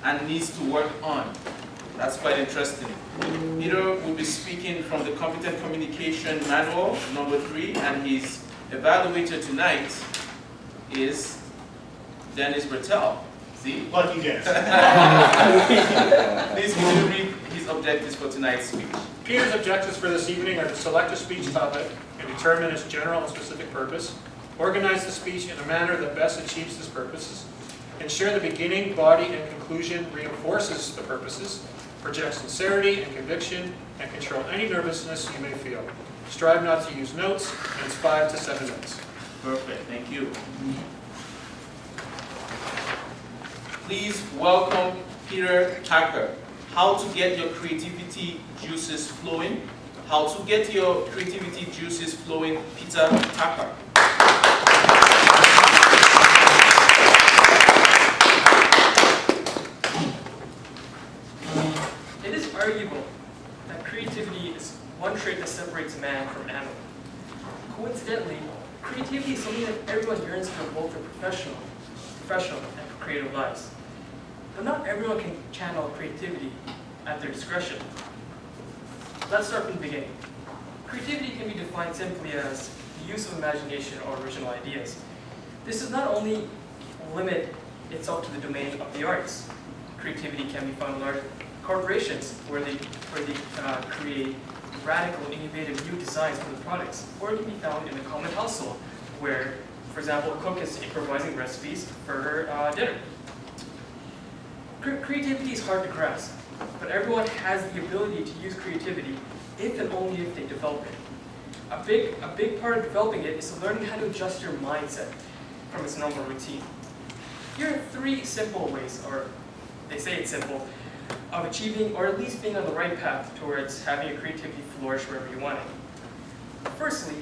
and needs to work on. That's quite interesting. Peter will be speaking from the Competent Communication Manual, number 3, and his evaluator tonight is Dennis Bertel. See? Lucky guess. Please can you read his objectives for tonight's speech? Peter's objectives for this evening are to select a speech topic and determine its general and specific purpose, organize the speech in a manner that best achieves this purposes, ensure the beginning, body, and conclusion reinforces the purposes, project sincerity and conviction, and control any nervousness you may feel. Strive not to use notes, and it's 5 to 7 minutes. Perfect, thank you. Please welcome Peter Tucker. How to get your creativity juices flowing. How to get your creativity juices flowing, Peter Tucker. It is arguable that creativity is one trait that separates man from animal. Coincidentally, creativity is something that everyone yearns for both their professional and creative lives. But not everyone can channel creativity at their discretion. Let's start from the beginning. Creativity can be defined simply as the use of imagination or original ideas. This does not only limit itself to the domain of the arts. Creativity can be found in large corporations where they create radical, innovative new designs for the products, or it can be found in a common household where, for example, a cook is improvising recipes for her dinner. Creativity is hard to grasp, but everyone has the ability to use creativity if and only if they develop it. A big part of developing it is learning how to adjust your mindset from its normal routine. Here are 3 simple ways, or they say it's simple, of achieving or at least being on the right path towards having your creativity flourish wherever you want it. Firstly,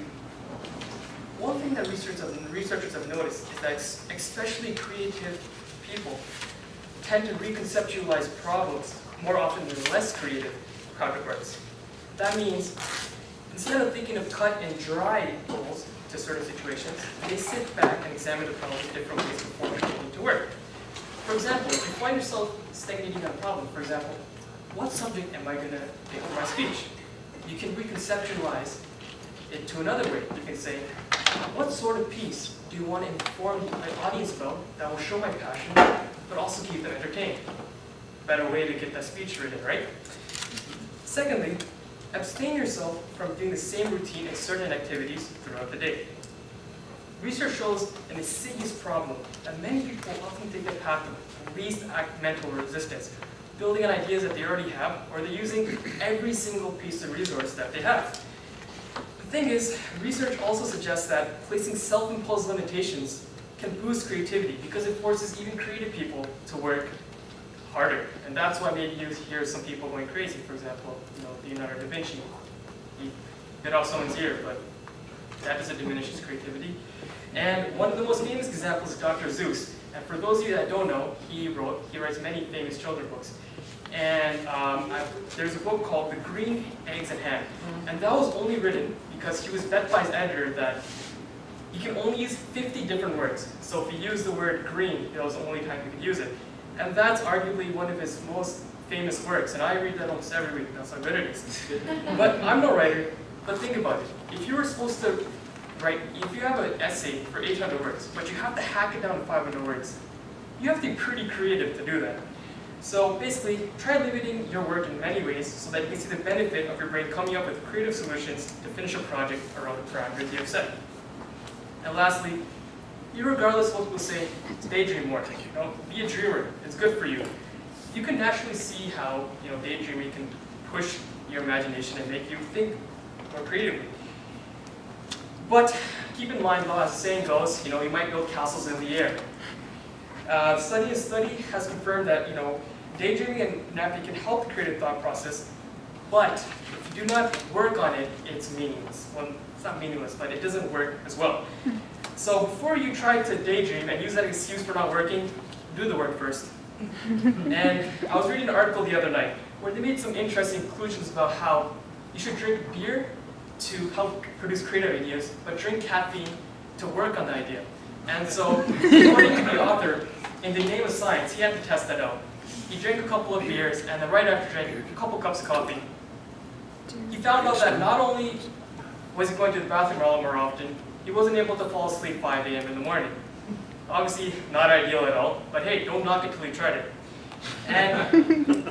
one thing that researchers have noticed is that especially creative people tend to reconceptualize problems more often than less creative counterparts. That means, instead of thinking of cut and dry goals to certain situations, they sit back and examine the problem in different ways before beginning to work. For example, if you find yourself stagnating on a problem, for example, what subject am I going to take for my speech? You can reconceptualize it to another way. You can say, what sort of piece do you want to inform my audience about that will show my passion, but also keep them entertained? Better way to get that speech written, right? Secondly, abstain yourself from doing the same routine in certain activities throughout the day. Research shows an insidious problem that many people often take the path of least mental resistance, building on ideas that they already have, or they're using every single piece of resource that they have. The thing is, research also suggests that placing self-imposed limitations can boost creativity because it forces even creative people to work harder. And that's why maybe you hear some people going crazy. For example, Leonardo da Vinci. He bit off someone's ear, but that doesn't diminish his creativity. And one of the most famous examples is Dr. Seuss. And for those of you that don't know, he writes many famous children's books. And there's a book called The Green Eggs and Ham. And that was only written because he was bet by his editor that he can only use 50 different words. So if he used the word green, that was the only time he could use it. And that's arguably one of his most famous works. And I read that almost every week. That's how good it is. But I'm no writer. But think about it. If you were supposed to write, if you have an essay for 800 words, but you have to hack it down to 500 words, you have to be pretty creative to do that. So basically, try limiting your work in many ways so that you can see the benefit of your brain coming up with creative solutions to finish a project around the parameters you have set. And lastly, regardless of what people say, daydream more. Be a dreamer. It's good for you. You can naturally see how daydreaming can push your imagination and make you think more creatively. But keep in mind, though, as the saying goes, you might build castles in the air. Study has confirmed that daydreaming and napping can help the creative thought process, but if you do not work on it, it's meaningless. Well, it's not meaningless, but it doesn't work as well. So before you try to daydream and use that excuse for not working, do the work first. And I was reading an article the other night where they made some interesting conclusions about how you should drink beer to help produce creative ideas, but drink caffeine to work on the idea. And so, according to the author, in the name of science, he had to test that out. He drank a couple of beers, and then right after drank a couple cups of coffee. He found out that not only was he going to the bathroom a lot more often, he wasn't able to fall asleep 5 a.m. in the morning. Obviously, not ideal at all, but hey, don't knock it till you tried it. And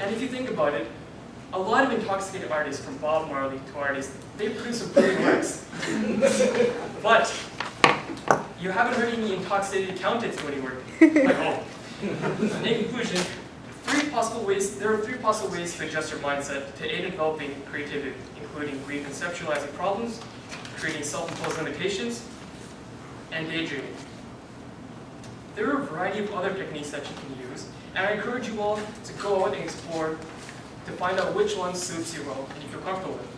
and if you think about it, a lot of intoxicated artists, from Bob Marley to artists, they produce some great works. But you haven't heard any intoxicated accountants do any work. Like, oh. In conclusion, there are three possible ways to adjust your mindset to aid in developing creativity, including reconceptualizing problems, creating self-imposed limitations, and daydreaming. There are a variety of other techniques that you can use, and I encourage you all to go out and explore to find out which one suits you well and you feel comfortable with.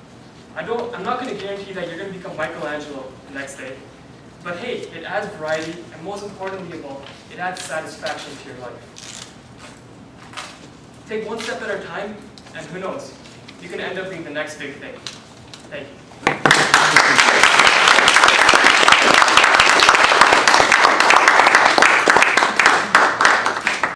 I'm not going to guarantee that you're going to become Michelangelo the next day, but hey, it adds variety, and most importantly of all, it adds satisfaction to your life. Take one step at a time, and who knows, you can end up being the next big thing. Thank you.